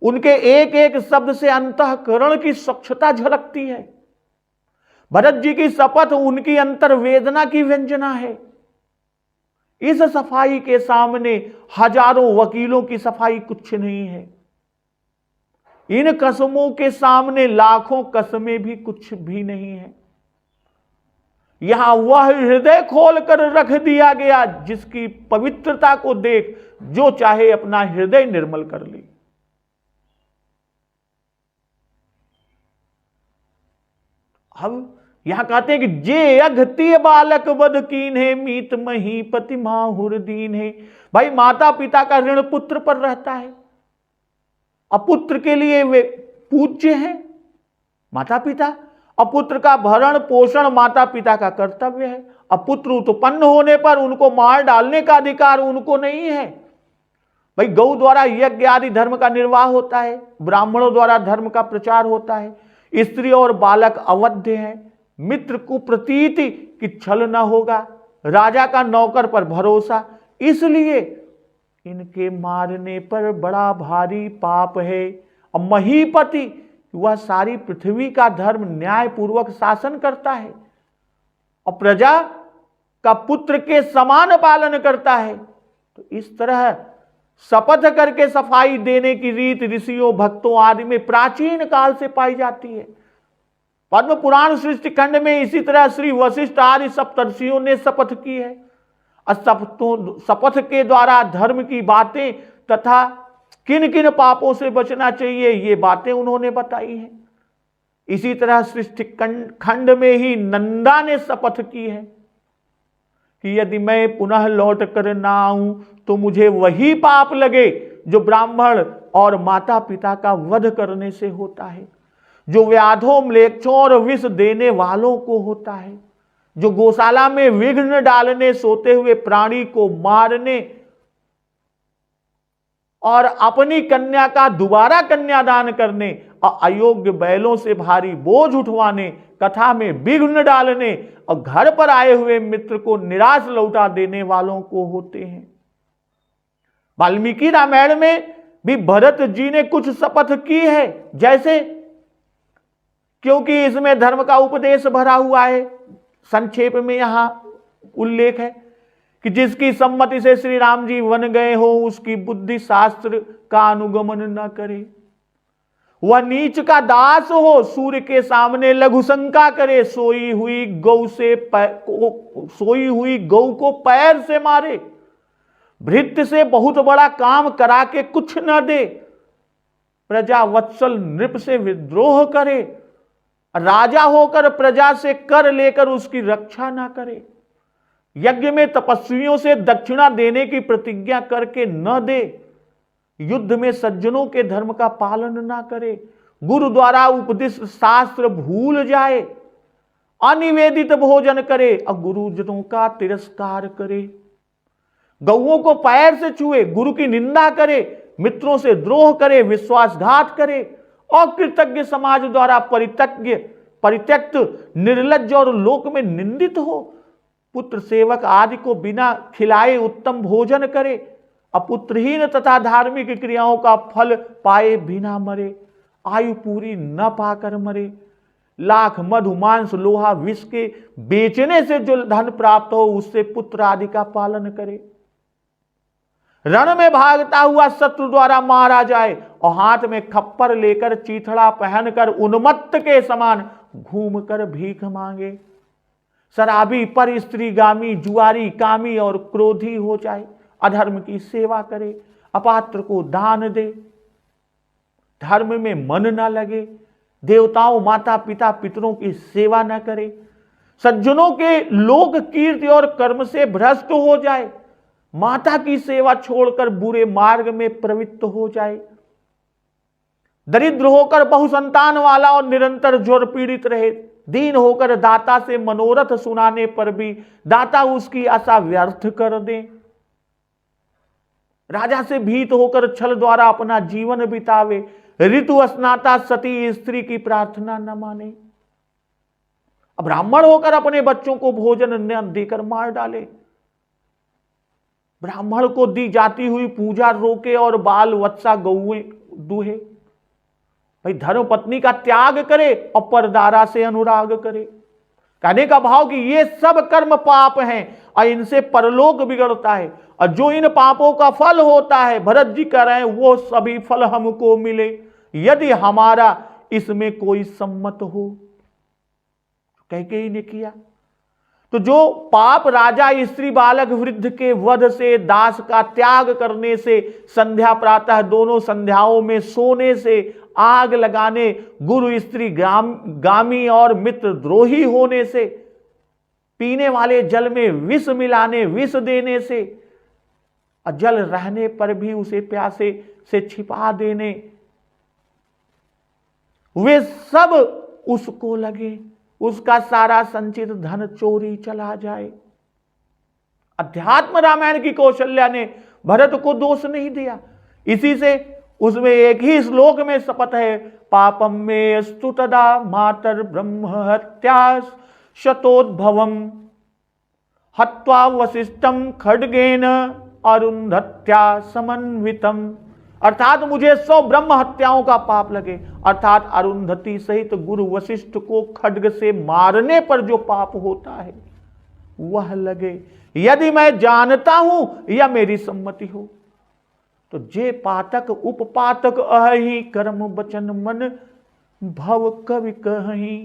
उनके एक एक शब्द से अंतःकरण की स्वच्छता झलकती है। भरत जी की शपथ उनकी अंतर्वेदना की व्यंजना है। इस सफाई के सामने हजारों वकीलों की सफाई कुछ नहीं है। इन कसमों के सामने लाखों कसमें भी कुछ भी नहीं है। यहां वह हृदय खोलकर रख दिया गया जिसकी पवित्रता को देख जो चाहे अपना हृदय निर्मल कर ले। अब यहां कहते हैं कि जे अघती बालक वध कीन है मीत मही पति माहुर दीन है। भाई माता पिता का ऋण पुत्र पर रहता है। अपुत्र के लिए वे पूज्य हैं माता पिता। अपुत्र का भरण पोषण माता पिता का कर्तव्य है। अपुत्र उत्पन्न होने पर उनको मार डालने का अधिकार उनको नहीं है। भाई गौ द्वारा यज्ञ आदि धर्म का निर्वाह होता है, ब्राह्मणों द्वारा धर्म का प्रचार होता है। स्त्री और बालक अवध्य है। मित्र को प्रतीति कि छल न होगा, राजा का नौकर पर भरोसा, इसलिए इनके मारने पर बड़ा भारी पाप है। अब महीपति वह सारी पृथ्वी का धर्म न्याय पूर्वक शासन करता है और प्रजा का पुत्र के समान पालन करता है। तो इस तरह शपथ करके सफाई देने की रीत ऋषियों भक्तों आदि में प्राचीन काल से पाई जाती है। पद्म पुराण सृष्टि खंड में इसी तरह श्री वशिष्ठ आदि सप्तर्षियों ने शपथ की है। शपथ के द्वारा धर्म की बातें तथा किन किन पापों से बचना चाहिए ये बातें उन्होंने बताई हैं। इसी तरह सृष्टि खंड में ही नंदा ने शपथ की है कि यदि मैं पुनः लौट कर ना आऊं तो मुझे वही पाप लगे जो ब्राह्मण और माता पिता का वध करने से होता है, जो व्याधों म्लेच्छों और विष देने वालों को होता है, जो गौशाला में विघ्न डालने सोते हुए प्राणी को मारने और अपनी कन्या का दोबारा कन्यादान करने और अयोग्य बैलों से भारी बोझ उठवाने, कथा में विघ्न डालने और घर पर आए हुए मित्र को निराश लौटा देने वालों को होते हैं। वाल्मीकि रामायण में भी भरत जी ने कुछ शपथ की है, जैसे क्योंकि इसमें धर्म का उपदेश भरा हुआ है, संक्षेप में यहां उल्लेख है कि जिसकी सम्मति से श्री राम जी वन गए हो उसकी बुद्धि शास्त्र का अनुगमन न करे, वह नीच का दास हो, सूर्य के सामने लघु शंका करे, सोई हुई गौ को पैर से मारे, भृत्य से बहुत बड़ा काम करा के कुछ न दे, प्रजा वत्सल नृप से विद्रोह करे, राजा होकर प्रजा से कर लेकर उसकी रक्षा ना करे, यज्ञ में तपस्वियों से दक्षिणा देने की प्रतिज्ञा करके न दे, युद्ध में सज्जनों के धर्म का पालन ना करे, गुरु द्वारा उपदिष्ट शास्त्र भूल जाए, अनिवेदित भोजन करे और गुरुजनों का तिरस्कार करे, गौओं को पैर से छुए, गुरु की निंदा करे, मित्रों से द्रोह करे, विश्वासघात करे, अकृतज्ञ समाज द्वारा परित्यक्त निर्लज्ज और लोक में निंदित हो, पुत्र सेवक आदि को बिना खिलाए उत्तम भोजन करे, अपुत्रहीन तथा धार्मिक क्रियाओं का फल पाए बिना मरे, आयु पूरी न पाकर मरे, लाख मधु मांस लोहा विष के बेचने से जो धन प्राप्त हो उससे पुत्र आदि का पालन करे, रण में भागता हुआ शत्रु द्वारा मारा जाए और हाथ में खप्पर लेकर चीथड़ा पहनकर उन्मत्त के समान घूमकर भीख मांगे, शराबी पर स्त्रीगामी जुआरी कामी और क्रोधी हो जाए, अधर्म की सेवा करे, अपात्र को दान दे, धर्म में मन न लगे, देवताओं माता पिता पितरों की सेवा न करे, सज्जनों के लोक कीर्ति और कर्म से भ्रष्ट हो जाए, माता की सेवा छोड़कर बुरे मार्ग में प्रवृत्त हो जाए, दरिद्र होकर बहुसंतान वाला और निरंतर ज्वर पीड़ित रहे, दीन होकर दाता से मनोरथ सुनाने पर भी दाता उसकी आशा व्यर्थ कर दे, राजा से भीत होकर छल द्वारा अपना जीवन बितावे, ऋतु स्नाता सती स्त्री की प्रार्थना न माने, अब ब्राह्मण होकर अपने बच्चों को भोजन न देकर मार डाले, ब्राह्मण को दी जाती हुई पूजा रोके और बाल वत्सा गौएं दूहे, भाई धर्म पत्नी का त्याग करे और परदारा से अनुराग करे। कहने का भाव कि ये सब कर्म पाप हैं और इनसे परलोक बिगड़ता है, और जो इन पापों का फल होता है, भरत जी कह रहे हैं, वो सभी फल हमको मिले यदि हमारा इसमें कोई सम्मत हो। कैकेयी ने किया। तो जो पाप राजा, स्त्री, बालक, वृद्ध के वध से, दास का त्याग करने से, संध्या प्रातः दोनों संध्याओं में सोने से, आग लगाने, गुरु स्त्री गामी और मित्र द्रोही होने से, पीने वाले जल में विष मिलाने, विष देने से, और जल रहने पर भी उसे प्यासे से छिपा देने, वे सब उसको लगे, उसका सारा संचित धन चोरी चला जाए। अध्यात्म रामायण की कौशल्या ने भरत को दोष नहीं दिया। इसी से उसमें एक ही श्लोक में शपथ है, पापम में अस्तु तदा मातर ब्रह्म हत्या शतोद्भवम हत्वा वशिष्ठम खड्गेन अरुंधत्या समन्वितम। अर्थात मुझे 100 ब्रह्म हत्याओं का पाप लगे, अर्थात अरुंधति सहित गुरु वशिष्ठ को खड्ग से मारने पर जो पाप होता है वह लगे, यदि मैं जानता हूं या मेरी सम्मति हो। तो जे पातक उपपातक अहि, कर्म वचन मन भव कवि कहि।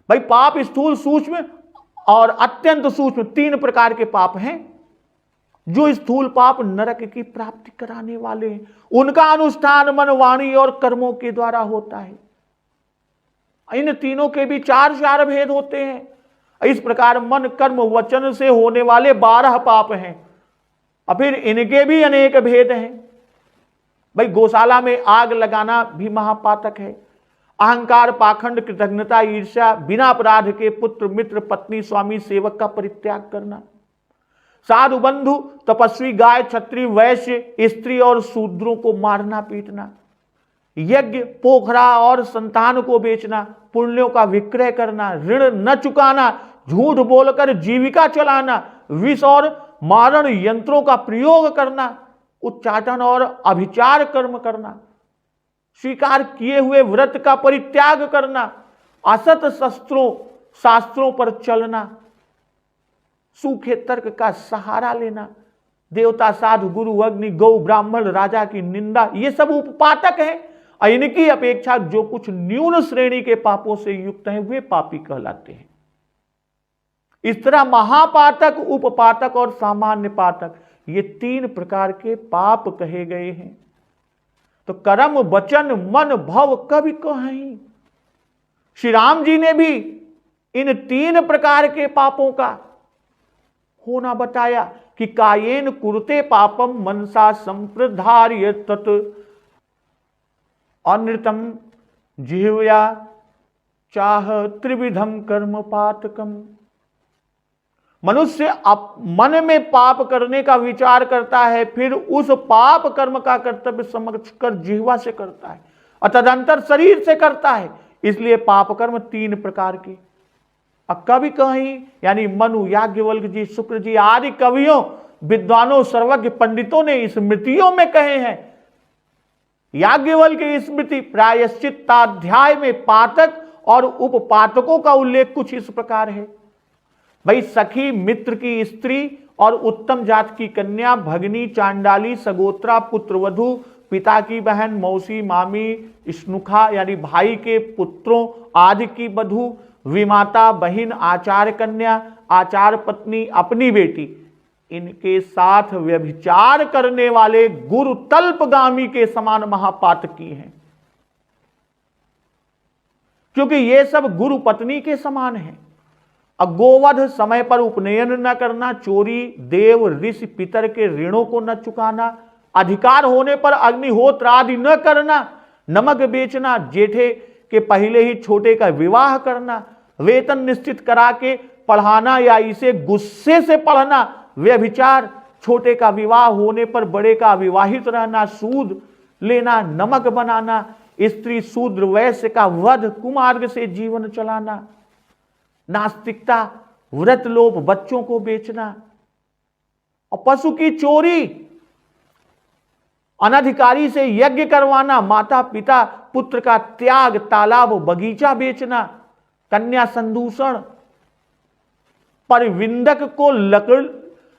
भाई पाप स्थूल, सूक्ष्म और अत्यंत सूक्ष्म 3 प्रकार के पाप हैं। जो स्थूल पाप नरक की प्राप्ति कराने वाले हैं, उनका अनुष्ठान मन, वाणी और कर्मों के द्वारा होता है। इन तीनों के भी 4 भेद होते हैं। इस प्रकार मन, कर्म, वचन से होने वाले 12 पाप हैं, और फिर इनके भी अनेक भेद हैं। भाई गौशाला में आग लगाना भी महापातक है। अहंकार, पाखंड, कृतज्ञता, ईर्ष्या, बिना अपराध के पुत्र, मित्र, पत्नी, स्वामी, सेवक का परित्याग करना, साधु, बंधु, तपस्वी, गाय, क्षत्रिय, वैश्य, स्त्री और शूद्रों को मारना पीटना, यज्ञ, पोखरा और संतान को बेचना, पुण्यों का विक्रय करना, ऋण न चुकाना, झूठ बोलकर जीविका चलाना, विष और मारण यंत्रों का प्रयोग करना, उच्चाटन और अभिचार कर्म करना, स्वीकार किए हुए व्रत का परित्याग करना, असत शास्त्रों पर चलना, सूखे तर्क का सहारा लेना, देवता, साधु, गुरु, अग्नि, गौ, ब्राह्मण, राजा की निंदा, ये सब उपपातक है। और इनकी अपेक्षा जो कुछ न्यून श्रेणी के पापों से युक्त हैं वे पापी कहलाते हैं। इस तरह महापातक, उपपातक और सामान्य पातक, ये 3 प्रकार के पाप कहे गए हैं। तो कर्म, वचन, मन, भव कवि कहि। श्री राम जी ने भी इन 3 प्रकार के पापों का होना बताया कि कायेन कुरुते पापम मनसा संप्रधार्य तत् अनृतम जिह्वया चाह त्रिविधम कर्म पातकम। मनुष्य मन में पाप करने का विचार करता है, फिर उस पाप कर्म का कर्तव्य समझ कर जिह्वा से करता है और तदंतर शरीर से करता है। इसलिए पाप कर्म 3 प्रकार के। अब कवि कहीं यानी मनु, याज्ञवल्क्य जी, शुक्र जी आदि कवियों, विद्वानों, सर्वज्ञ पंडितों ने स्मृतियों में कहे हैं। याज्ञवल्क्य की स्मृति प्रायश्चित्ताध्याय में पातक और उपपातकों का उल्लेख कुछ इस प्रकार है। भाई सखी, मित्र की स्त्री और उत्तम जात की कन्या, भगनी, चांडाली, सगोत्रा, पुत्रवधू, पिता की बहन, मौसी, मामी, स्नुखा यानी भाई के पुत्रों आदि की बधू, विमाता, बहिन, आचार कन्या, आचार पत्नी, अपनी बेटी, इनके साथ व्यभिचार करने वाले गुरु तल्पगामी के समान महापातकी हैं, क्योंकि ये सब गुरु पत्नी के समान हैं। गोवध, समय पर उपनयन न करना, चोरी, देव, ऋषि, पितर के ऋणों को न चुकाना, अधिकार होने पर अग्निहोत्र आदि न करना, नमक बेचना, जेठे के पहले ही छोटे का विवाह करना, वेतन निश्चित करा के पढ़ाना या इसे गुस्से से पढ़ना, व्यभिचार, छोटे का विवाह होने पर बड़े का अविवाहित रहना, सूद लेना, नमक बनाना, स्त्री, शूद्र, वैश्य का वध, कुमार्ग से जीवन चलाना, नास्तिकता, व्रत लोभ, बच्चों को बेचना और पशु की चोरी अनधिकारी से यज्ञ करवाना, माता पिता पुत्र का त्याग, तालाब बगीचा बेचना, कन्या संदूषण, परिविंदक को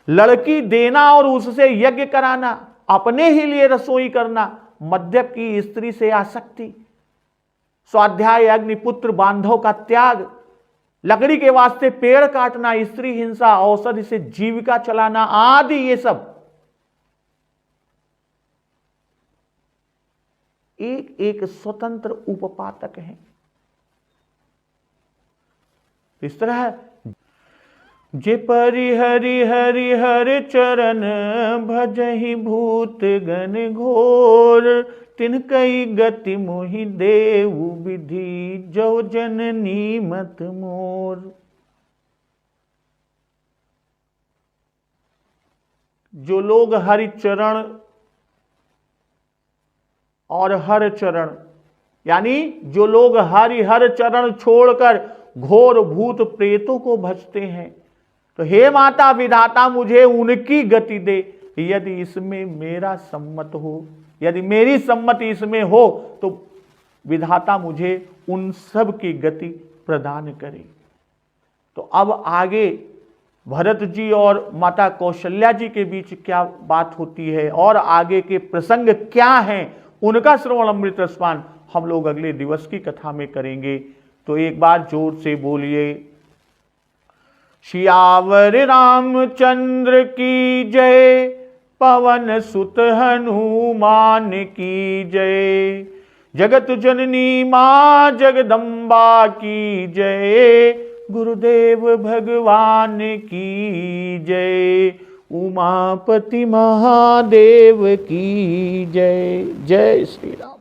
लड़की देना और उससे यज्ञ कराना, अपने ही लिए रसोई करना, मद्यप की स्त्री से आसक्ति, स्वाध्याय, अग्निपुत्र, बांधव का त्याग, लकड़ी के वास्ते पेड़ काटना, स्त्री हिंसा, औषधि से जीविका चलाना आदि, ये सब एक एक स्वतंत्र उपपातक हैं। इस तरह जे परि हरि हरि हर चरण भजहि भूत गण घोर, तिनकई गति मोहि देव विधि जो जननी मत मोर। जो लोग हरि चरण और हर चरण, यानी जो लोग हर चरण छोड़कर घोर भूत प्रेतों को भजते हैं, तो हे माता विधाता मुझे उनकी गति दे। यदि इसमें मेरा सम्मत हो, यदि मेरी सम्मति इसमें हो, तो विधाता मुझे उन सब की गति प्रदान करे। तो अब आगे भरत जी और माता कौशल्या जी के बीच क्या बात होती है और आगे के प्रसंग क्या हैं, उनका श्रवण अमृत रसपान हम लोग अगले दिवस की कथा में करेंगे। तो एक बार जोर से बोलिए, सियावर रामचंद्र की जय, पवन सुत हनुमान की जय, जगत जननी मां जगदम्बा की जय, गुरुदेव भगवान की जय, उमापति महादेव की जय। जय श्री राम।